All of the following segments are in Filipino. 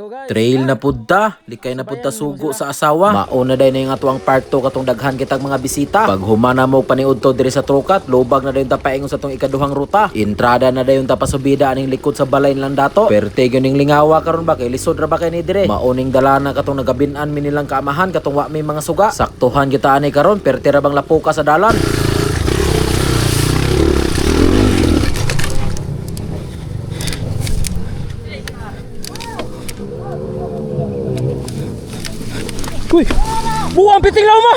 Trail na pudta, likay na pudta sugo sa asawa. Mauna day na yung atuang part 2 katong daghan kitag mga bisita. Pag humana mo paniudto diri sa trukat, lubag na dayon ta paingon sa tong ikaduhang ruta. Entrada na dayon ta pasubida aning likod sa balay nilang dato. Perte gyud ning lingawa karon ba kay lisod ra ba kay ni dire. Mauning dalana katong nagabin-an mi nilang kaamahan katong wa may mga suga. Saktuhan kita ani karon, perte ra bang lapuka sa dalan. Uy! Buang piting law mo!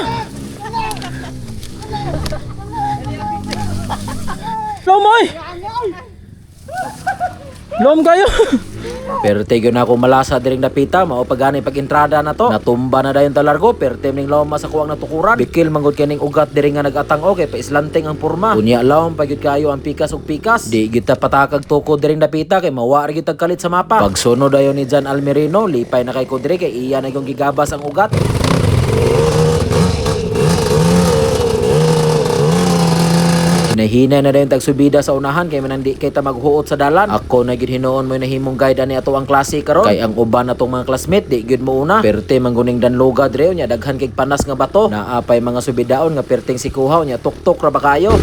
Law mo ay! Lom kayo! Perte gyud na ako malasa diring napita, mao pagani pag entrada na to. Natumba na dayon talargo, perte ning lawom sa kuwang natukuran. Bikil manggod kaning ugat diri nga nagatang okay pa islanting ang porma. Unya lawom pagyud kayo ang pikas ug pikas. Di kita patakag tukod diring napita kay mawa ra gyud kalit sa mapa. Pagsunod dayon ni Jan Almerino, lipay na kay Kudre kay iya na yung gigabas ang ugat. Hinahina na dayon tagsubida sa unahan kay manandi kay ta maghuot sa dalan. Ako na gid hinuon mo nahimong guide ani ato ang klase karon. Kay ang uban natong mga classmate di gid mo una. Perte mangguning danloga dre nya daghan kay panas nga bato. Naapay mga subidaon nga perting sikuhaw nya tuktok ra ba kayo.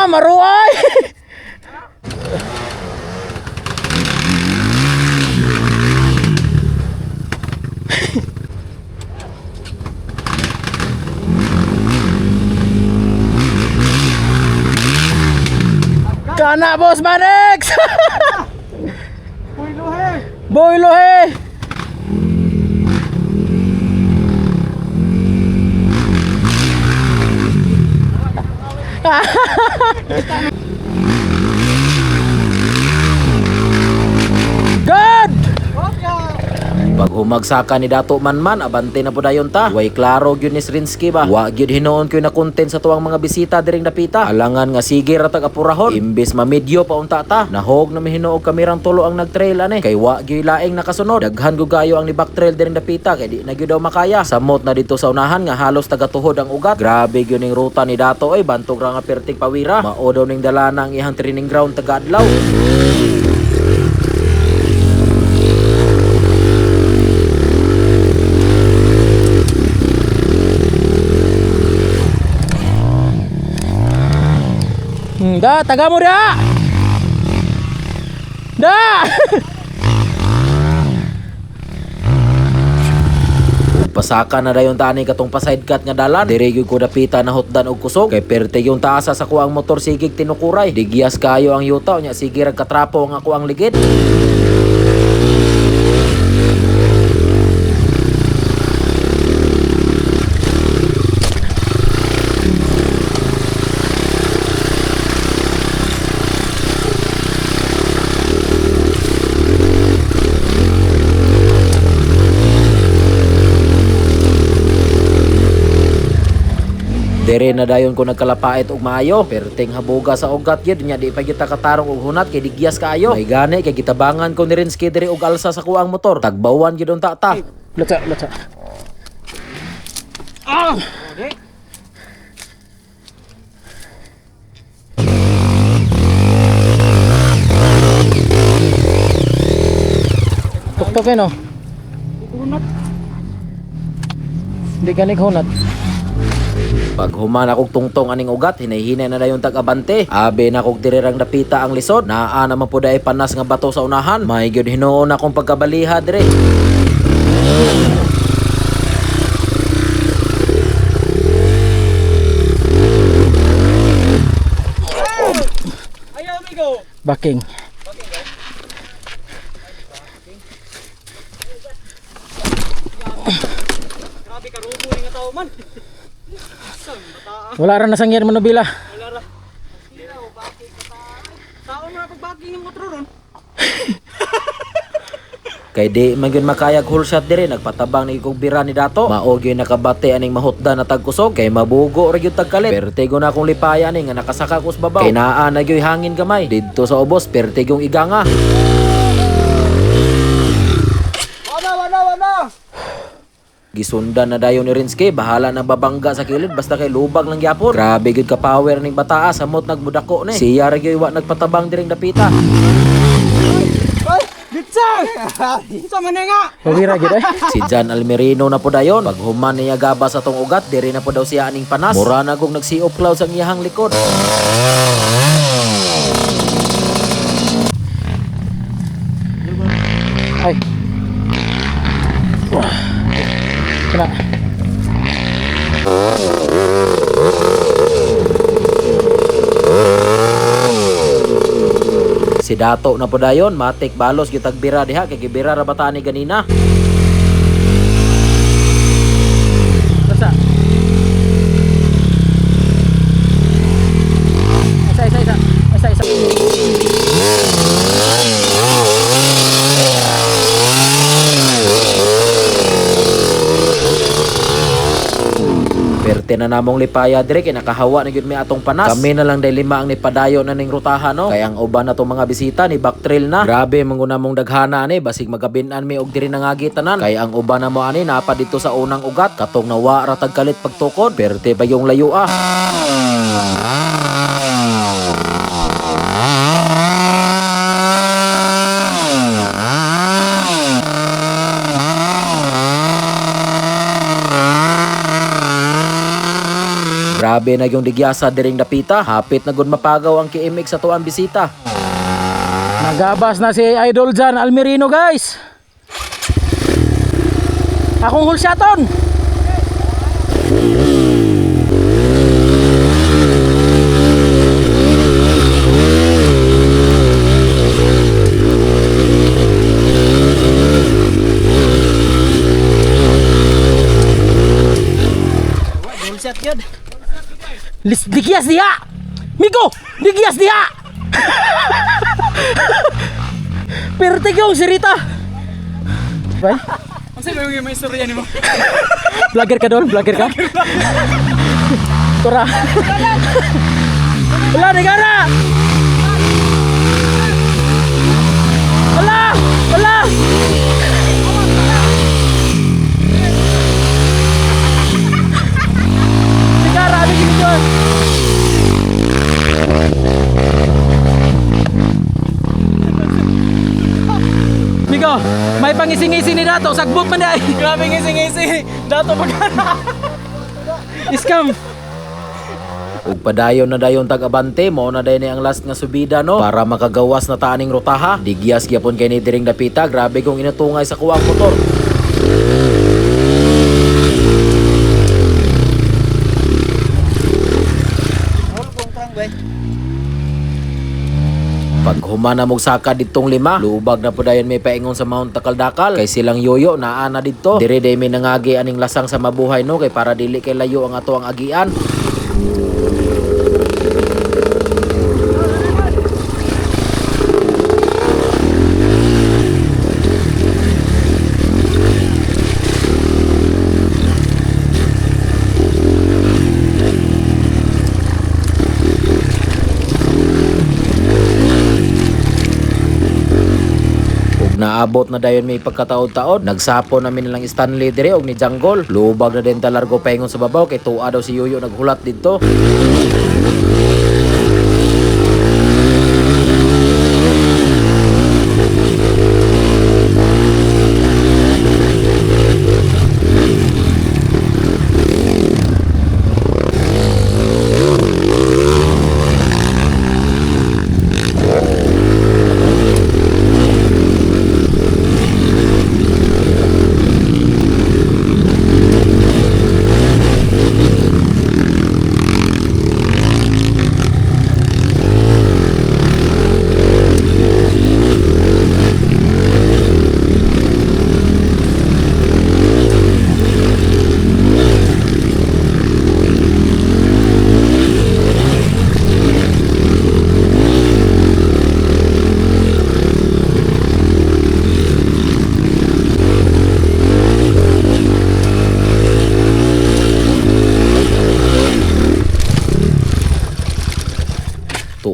Maruay! Kana boss Manex! Boy Lohe! Boy Lohe! God! Pag humagsaka ni Dato Manman, abante na po dayon ta. Way klaro gyud ni Srinsky ba. Wa gyud hinuon ko na content sa tuwang mga bisita diring napita. Alangan nga sige ra tag apurahon. Imbes mamedyo pa unta ta. Nahog na mihinuog kamirang tulo ang nagtrail ani. Kay wa gyud laing nakasunod. Daghan gud kayo ang ni backtrail diring napita kay di na gyud daw makaya. Samot na dito sa unahan nga halos tagatuhod ang ugat. Grabe gyud ning ruta ni Dato ay bantog ra nga perting pawira. Mao daw ning dalana ang iyang training ground taga adlaw. Da, taga mo da! Da! Pasaka na dayon tani katong pa-sidecut nga dalan. Dire gyud ko dapita na hotdan og kusog kay perte yung taasa sa kuang motor sigig tinukuray. Digiyas kayo ang yuta nya sige rag katrapo ang ako ang ligid. Dire na dayon ko nagkalapait og maayo, perting habuga sa ugat gyud nya di pa kita katarong og hunat kay digyas kaayo. May gani kay gitabangan ko ni Rinsky dire og alsa sa kuang motor. Tagbawan gyud unta ta. Latsa, latsa. Ah! Tuktok no? Hindi ka hunat. Pag humana kog tungtong aning ugat, hinay-hinay na dayon tag-abante. Abe na kog dirirang napita ang lisod. Naa naman po dahi panas nga bato sa unahan. May gyud hinuon akong pagkabaliha dire. Ayaw amigo. Baking. Grabe ka rubo nga tao man. Wala ra nasangyan manubila. Wala ra. Taon na pagbagi ng motor ron. Kay di man gyud makayag whole shot dire nagpatabang ni kog bira ni Dato. Mao gyud nakabate aning mahutdan na tagkusog kay mabugo ra gyud tagkalit. Pertego na akong lipaya ni nga nakasaka ko sa babaw. Kay naa na gyud hangin gamay didto sa ubos pertegong iganga. Gisundan na dayon ni Rinsky, bahala na babangga sa kilid basta kay lubag lang gyapon. Grabe gyud ka power ning bataa samot nagmudako ni. Siya ra gyud wa nagpatabang diring dapita. Sa man nga. Pawira gid ay. Si John Almerino na po dayon. Pag human niya gabas sa tong ugat, diri na po daw siya aning panas. Mura na kung nagsiop clouds ang iyahang likod. Ay. Wah. Kena. Si Dato na po dayon, matik balos gitagbira diha kay gibira ra bata ni ganina. Basta. Isa. Perte na namong lipaya dire kay nakahawa na gyud mi atong panas. Kami na lang day lima ang nipadayon na ning rutahan no. Kay ang uban na tong mga bisita ni backtrail na. Grabe manguna mong daghana ani basig magabinan mi og diri nangagi tanan. Kay ang uban na mo ani napa dito sa unang ugat katong nawa ra tagkalit pagtukod. Perte ba yung layo ah. Grabe na yung digyasa diring dapita. Hapit na gud mapagaw ang kiimik sa tuang bisita. Nagabas na si Idol John Almerino guys. Akong hulsyaton. Hulsat yun. Digias dia. Migo, digias dia. Perte yung sirita. Bay? Ang sabi mo may istorya ni mo. Vlogger ka doon, vlogger ka. Tura. Wala negara. Wala. Negara ada gini doon. Migo, may pangisi-ngisi ni Dato, sagbot man day. Grabe ngisi-ngisi. Dato pagkana. Iskam. Ug padayon na dayon tag-abante mo na dayon ni ang last nga subida no para makagawas na taaning rutaha. Digyas gyapon kay ni diring dapita. Grabe kong inutungay sa kuwang motor. Pag humana mong saka ditong lima, lubag na po dayon may paingon sa Mount Takaldakal. Kay silang yoyo naa na dito. Dire day may nangagi aning lasang sa mabuhay no kay para dili kay layo ang ato ang agian. Naabot na dayon may pagkataod-taod. Nagsapo namin nilang Stanley dire og ni Janggol. Lubag na din talargo paingon sa babaw kay tuwa daw si Yoyo naghulat dito.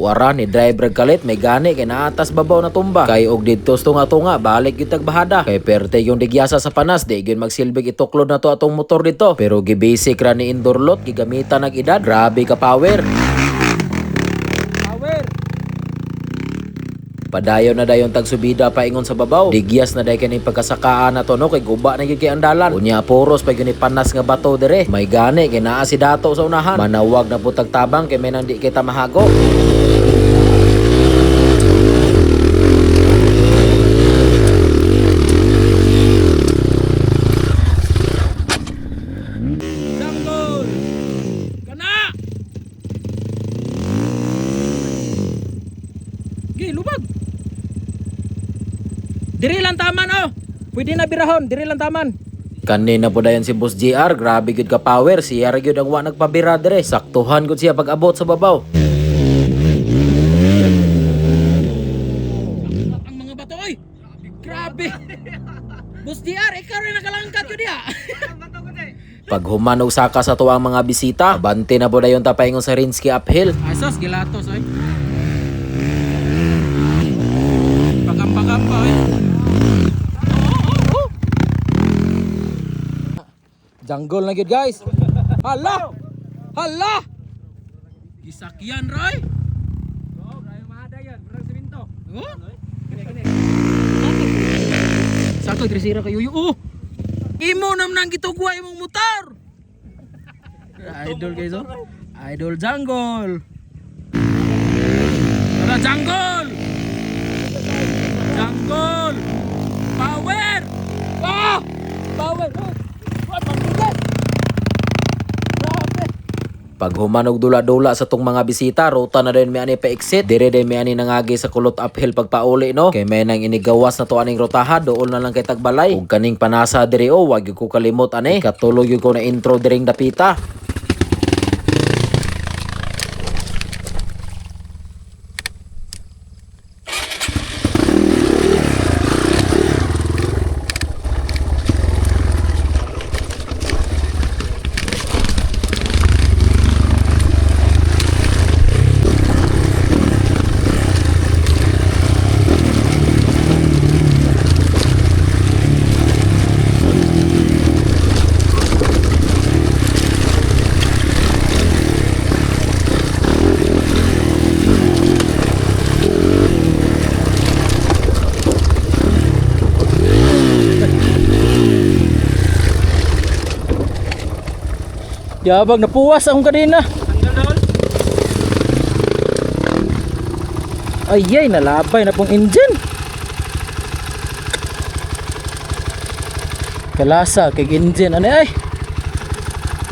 Tuara ni driver kalit may gani kay naatas babaw na tumba. Kay og didto tunga-tunga balik gyud tag bahada. Kay perte yung digyasa sa panas di gyud magsilbig ituklod na to atong motor dito. Pero gibasic ra ni indoor lot gigamitan nag edad. Grabe ka power. Padayon na dayon tag subida paingon sa babaw. Digyas na day kani pagkasakaan na to no kay guba na gyud kay andalan. Unya poros pa gyud ni panas nga bato dire. May gani kay naa si dato sa unahan. Manawag na putag tabang kay may nang di kita mahago. Tanggol! Kana! Gi, lubag! Diri lang taman oh! Pwede na birahon, diri lang taman. Kanina po dayon si Boss JR, grabe gyud ka power. Siya ra gyud ang wa nagpabira dire. Saktuhan gud siya pag abot sa babaw. Ang mga bato oy! Grabe! Boss DR, ikaw rin nakalangkat ko diya. Pag humanog saka sa tuwang mga bisita, abante na po dayon ta paingon sa Rinsky uphill. Asos, gilatos oy. Pakam-pakam pa oy. Jungle na gid guys. Hala! Hala! Gisakyan Roy. Oh, rayo mahada yan, murag semento. Oh. Sako tresira kayo oh. Imo nam nang gitugwa imong motor. Idol guys oh. Idol jungle. Tara jungle. Jungle. Power. Ah! Power. Oh. What pagbigat? Grabe. Pag humanog dula-dula sa tong mga bisita, ruta na din may ani pa-exit. Dire din may ani nangagi sa kulot uphill pagpauli no. Kay may nang inigawas na to aning rutaha, dool na lang kay tagbalay. Ug kaning panasa dire oh, wag gyud ko kalimot ani. Katulog gyud ko na intro diring dapita. Yabag napuwas akong kanina. Ayay, nalabay na pong engine. Kalasa kay engine ani ay.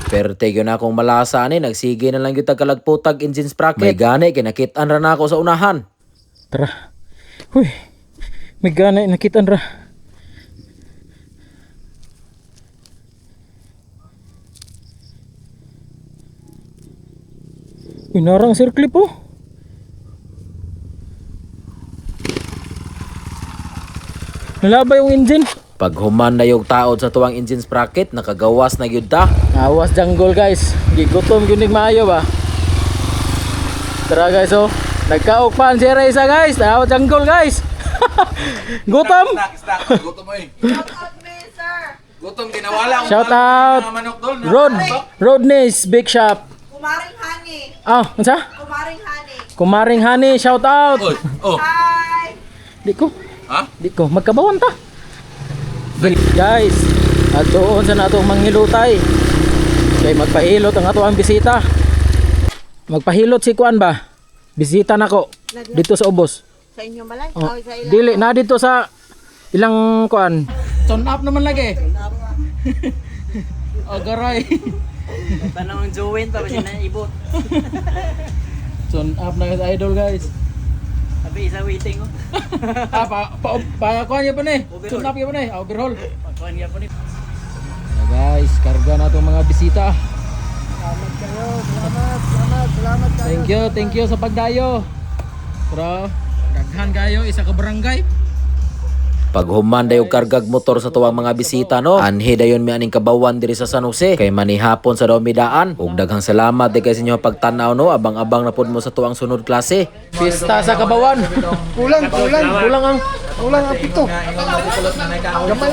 Perte gyud na akong malasa ani, nagsige na lang gyud tag kalagputag engine sprocket. May gani kay nakit-an ra na ako sa unahan. Tara. Huy. May gana nakitaan ra. Inarang circle po. Nalabay yung engine. Pag human na yung taod sa tuwang engine sprocket, nakagawas na gyud ta. Awas jungle guys. Gigutom gyud maayo ba. Tara guys oh. Nagkaok pa ang sira isa guys. Awas jungle guys. Gutom. Gutom mo eh. Gutom ginawala. Shout out. Manok doon. Rodney's Big Shop. Kumaring Honey. Ah, unsa? Kumaring Honey. Kumaring Honey, shout out. Oy, oh. Hi! Di ko. Ha? Di ko magkabawan ta. Guys, at doon sa natong manghilutay. Kay magpahilot ang ato ang bisita. Magpahilot si Kuan ba? Bisita nako dito sa ubos. Sa inyo malay? Oh, Oh, sa ilang. dili na dito sa ilang Kuan. Turn up naman lagi. Agaray. Tanong Jowen pa ba siya na ibot? Turn up na guys, idol guys. Sabi isa waiting oh. Ah, kuan niya pa ni. Overhaul. Turn up niya pa ni. Overhaul. Pagkuhan niya po ni. Guys, karga na itong mga bisita. Salamat thank you sa pagdayo. Pero, daghan kayo, isa ka barangay. Paghuman dayon kargag motor sa tuwang mga bisita no. Anhi dayon mi aning kabawan diri sa San Jose kay manihapon sa daw midaan. Ug daghang salamat di kay sa inyo pagtan-aw no. Abang-abang na pud mo sa tuwang sunod klase. Pista sa Kabawan. Kulang ang pito.